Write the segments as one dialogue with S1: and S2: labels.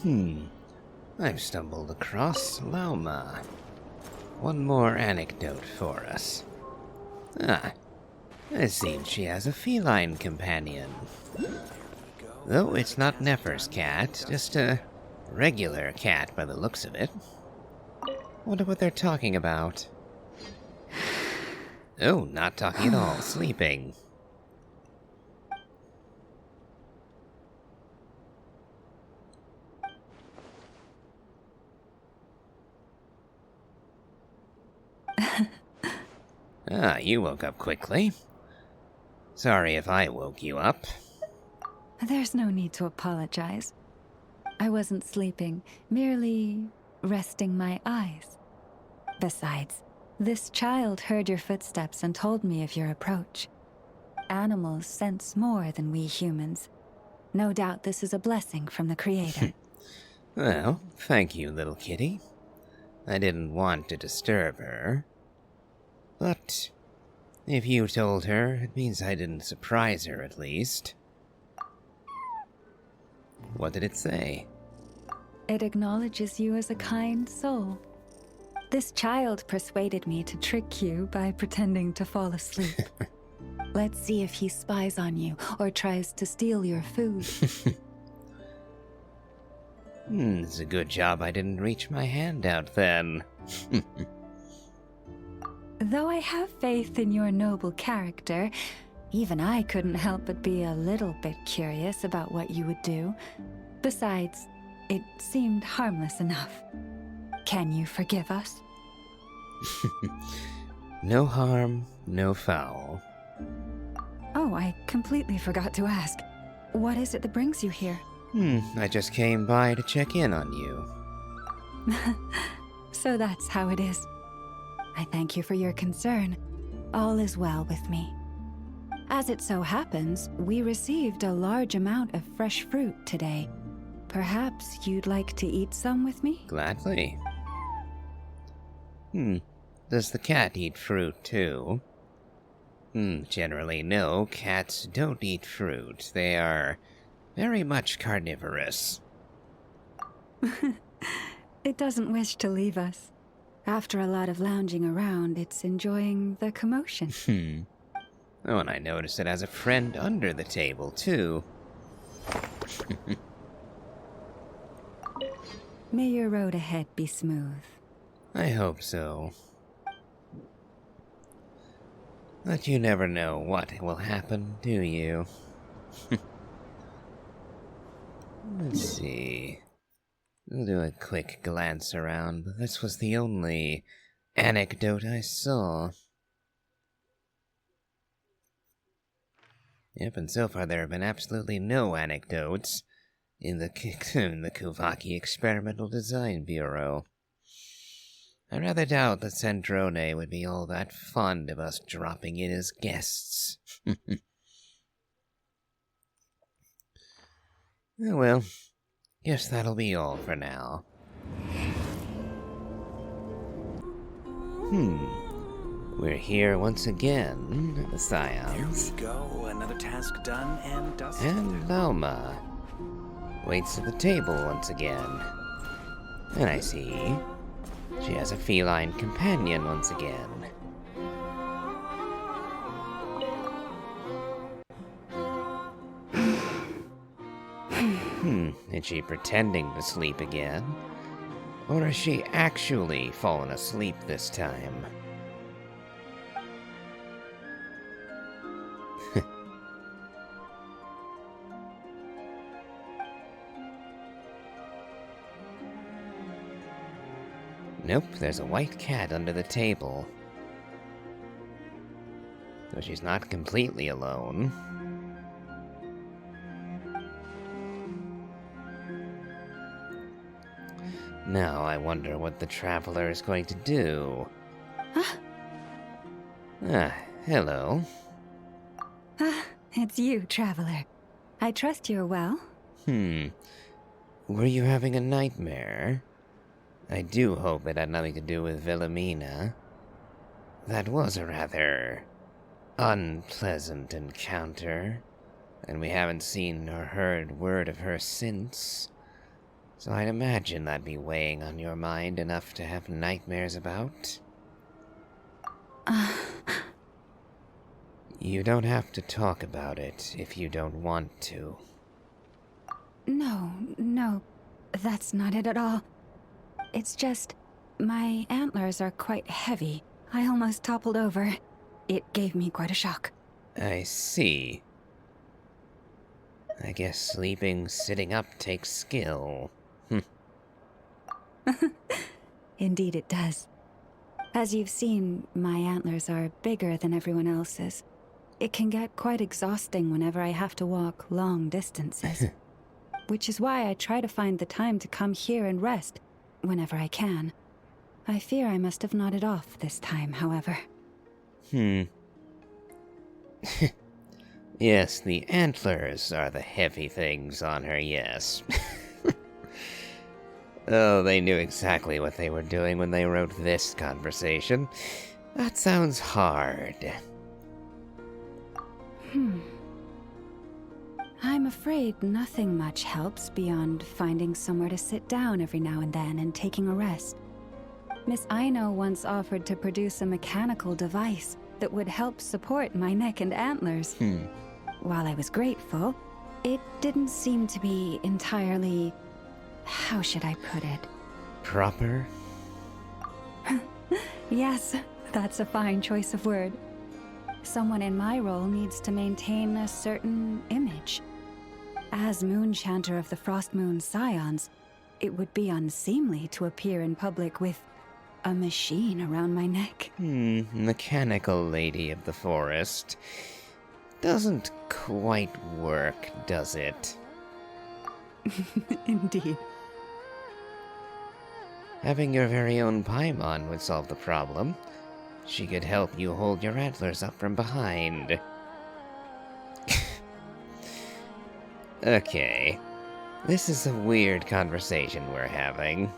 S1: I've stumbled across Lauma. One more anecdote for us. It seems she has a feline companion. Though it's not Nefer's cat, just a regular cat by the looks of it. Wonder what they're talking about. Oh, not talking at all, sleeping. You woke up quickly. Sorry if I woke you up.
S2: There's no need to apologize. I wasn't sleeping, merely resting my eyes. Besides, this child heard your footsteps and told me of your approach. Animals sense more than we humans. No doubt this is a blessing from the Creator.
S1: Well, thank you, little kitty. I didn't want to disturb her. But if you told her, it means I didn't surprise her, at least. What did it say?
S2: It acknowledges you as a kind soul. This child persuaded me to trick you by pretending to fall asleep. Let's see if he spies on you or tries to steal your food.
S1: It's a good job I didn't reach my hand out then.
S2: Though I have faith in your noble character, even I couldn't help but be a little bit curious about what you would do. Besides, it seemed harmless enough. Can you forgive us?
S1: No harm, no foul.
S2: Oh, I completely forgot to ask. What is it that brings you here?
S1: I just came by to check in on you.
S2: So that's how it is. I thank you for your concern. All is well with me. As it so happens, we received a large amount of fresh fruit today. Perhaps you'd like to eat some with me?
S1: Gladly. Does the cat eat fruit too? Generally no, cats don't eat fruit. They are very much carnivorous.
S2: It doesn't wish to leave us. After a lot of lounging around, it's enjoying the commotion.
S1: Oh, and I noticed it has a friend under the table, too.
S2: May your road ahead be smooth.
S1: I hope so. But you never know what will happen, do you? Let's see. We'll do a quick glance around, but this was the only anecdote I saw. Yep, and so far there have been absolutely no anecdotes in the Kuvaki Experimental Design Bureau. I rather doubt that Centrone would be all that fond of us dropping in as guests. Oh well, guess that'll be all for now. We're here once again, the Scions.
S3: Here we go, another task done and dusted.
S1: And Lauma waits at the table once again. And I see she has a feline companion once again. Is she pretending to sleep again? Or has she actually fallen asleep this time? Nope, there's a white cat under the table. Though she's not completely alone. Now I wonder what the traveler is going to do. Hello.
S2: It's you, traveler. I trust you're well.
S1: Were you having a nightmare? I do hope it had nothing to do with Wilhelmina. That was a rather unpleasant encounter, and we haven't seen or heard word of her since. so I'd imagine that'd be weighing on your mind enough to have nightmares about. You don't have to talk about it if you don't want to.
S2: No, that's not it at all. It's just, my antlers are quite heavy. I almost toppled over. It gave me quite a shock.
S1: I see. I guess sleeping sitting up takes skill.
S2: Indeed it does. As you've seen, my antlers are bigger than everyone else's. It can get quite exhausting whenever I have to walk long distances. Which is why I try to find the time to come here and rest whenever I can. I fear I must have nodded off this time, however.
S1: Yes, the antlers are the heavy things on her, yes. Oh, they knew exactly what they were doing when they wrote this conversation. That sounds hard.
S2: I'm afraid nothing much helps beyond finding somewhere to sit down every now and then and taking a rest. Miss Aino once offered to produce a mechanical device that would help support my neck and antlers. While I was grateful, it didn't seem to be entirely... how should I put it?
S1: Proper?
S2: Yes, that's a fine choice of word. Someone in my role needs to maintain a certain image. As Moon Chanter of the Frost Moon Scions, it would be unseemly to appear in public with a machine around my neck.
S1: Mechanical lady of the forest. Doesn't quite work, does it?
S2: Indeed.
S1: Having your very own Paimon would solve the problem. She could help you hold your antlers up from behind. Okay. This is a weird conversation we're having.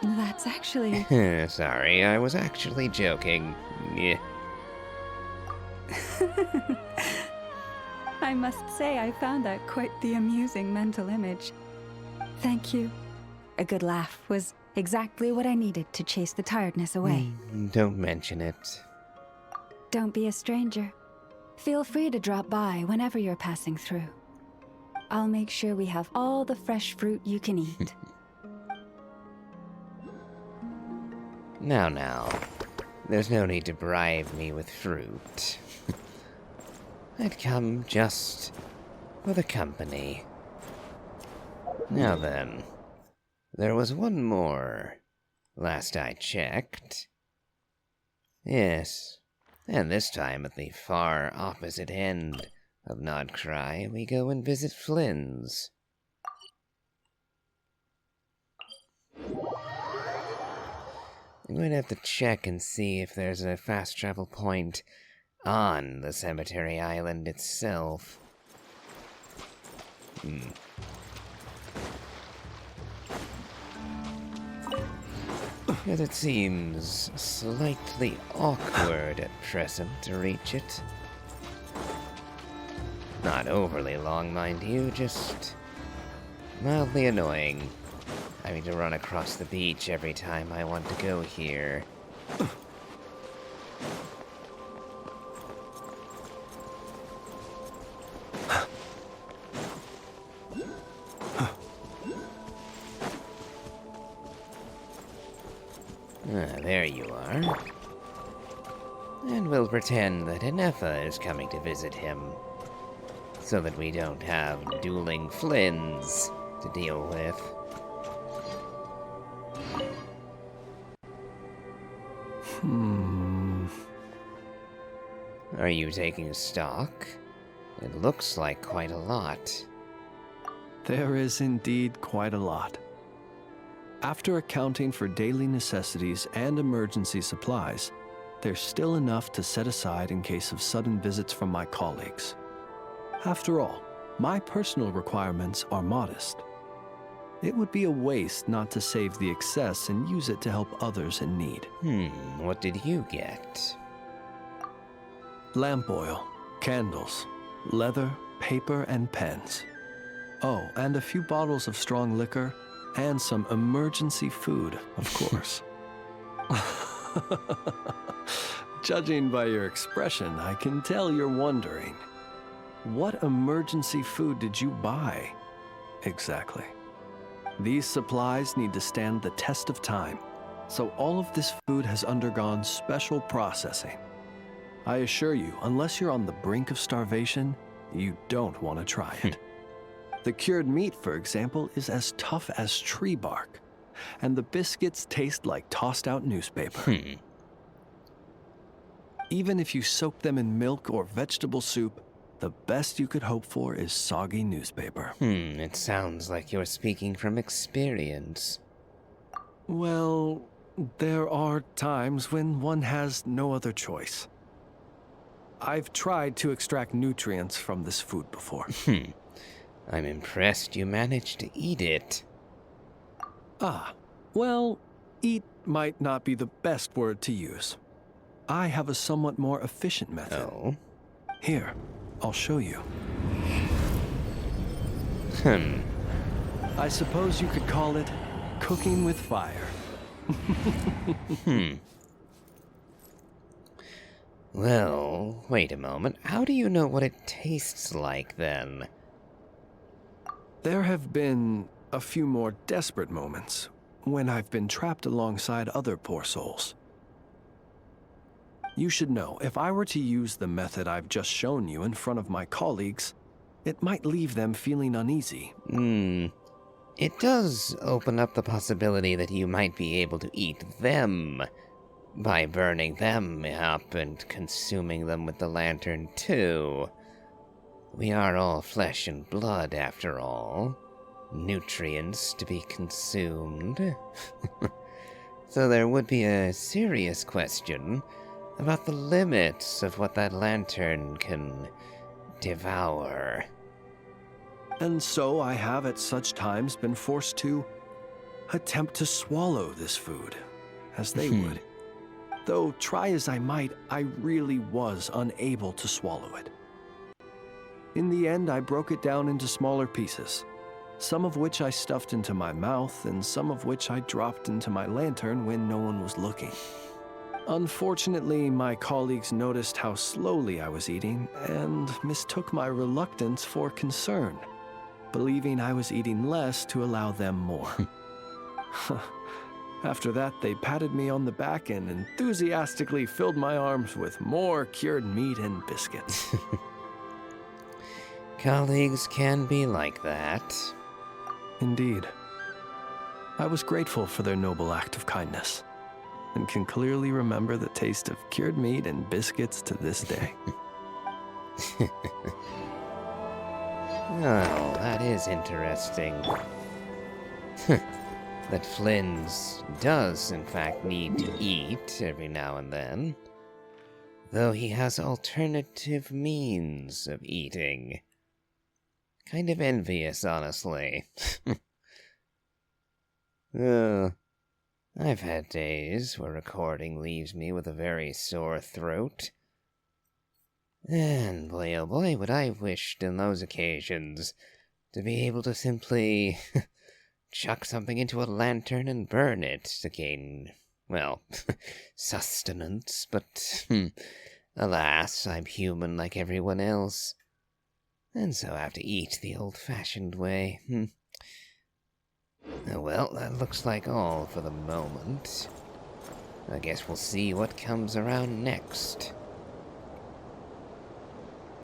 S2: That's actually...
S1: Sorry, I was actually joking. Yeah.
S2: I must say I found that quite the amusing mental image. Thank you. A good laugh was exactly what I needed to chase the tiredness away.
S1: Don't mention it.
S2: Don't be a stranger. Feel free to drop by whenever you're passing through. I'll make sure we have all the fresh fruit you can eat.
S1: Now. There's no need to bribe me with fruit. I'd come just for the company. Now then, there was one more, last I checked. Yes, and this time at the far opposite end of Krai, we go and visit Flynn's. I'm going to have to check and see if there's a fast travel point on the cemetery island itself. Because it seems slightly awkward at present to reach it. Not overly long, mind you, just mildly annoying. Having to run across the beach every time I want to go here. There you are. And we'll pretend that Inefa is coming to visit him, so that we don't have dueling Flynns to deal with. Are you taking stock? It looks like quite a lot.
S4: There is indeed quite a lot. After accounting for daily necessities and emergency supplies, there's still enough to set aside in case of sudden visits from my colleagues. After all, my personal requirements are modest. It would be a waste not to save the excess and use it to help others in need.
S1: What did you get?
S4: Lamp oil, candles, leather, paper, and pens. Oh, and a few bottles of strong liquor, and some emergency food, of course. Judging by your expression, I can tell you're wondering. What emergency food did you buy? Exactly. These supplies need to stand the test of time, so all of this food has undergone special processing. I assure you, unless you're on the brink of starvation, you don't want to try it. The cured meat, for example, is as tough as tree bark, and the biscuits taste like tossed-out newspaper. Even if you soak them in milk or vegetable soup, the best you could hope for is soggy newspaper.
S1: It sounds like you're speaking from experience.
S4: Well, there are times when one has no other choice. I've tried to extract nutrients from this food before.
S1: I'm impressed you managed to eat it.
S4: Well, eat might not be the best word to use. I have a somewhat more efficient method.
S1: Oh?
S4: Here, I'll show you. I suppose you could call it cooking with fire.
S1: Well, wait a moment. How do you know what it tastes like, then?
S4: There have been a few more desperate moments when I've been trapped alongside other poor souls. You should know, if I were to use the method I've just shown you in front of my colleagues, it might leave them feeling uneasy.
S1: It does open up the possibility that you might be able to eat them by burning them up and consuming them with the lantern, too. We are all flesh and blood, after all. Nutrients to be consumed. So there would be a serious question about the limits of what that lantern can devour.
S4: And so I have at such times been forced to attempt to swallow this food, as they would. Though try as I might, I really was unable to swallow it. In the end, I broke it down into smaller pieces, some of which I stuffed into my mouth, and some of which I dropped into my lantern when no one was looking. Unfortunately, my colleagues noticed how slowly I was eating and mistook my reluctance for concern, believing I was eating less to allow them more. After that, they patted me on the back and enthusiastically filled my arms with more cured meat and biscuits.
S1: Colleagues can be like that.
S4: Indeed. I was grateful for their noble act of kindness, and can clearly remember the taste of cured meat and biscuits to this day.
S1: Oh, that is interesting. That Flynn's does, in fact, need to eat every now and then. Though he has alternative means of eating. Kind of envious, honestly. I've had days where recording leaves me with a very sore throat. And boy, oh boy, would I wished in those occasions to be able to simply chuck something into a lantern and burn it to gain, well, sustenance, but alas, I'm human like everyone else, and so I have to eat the old-fashioned way. Oh well, that looks like all for the moment. I guess we'll see what comes around next.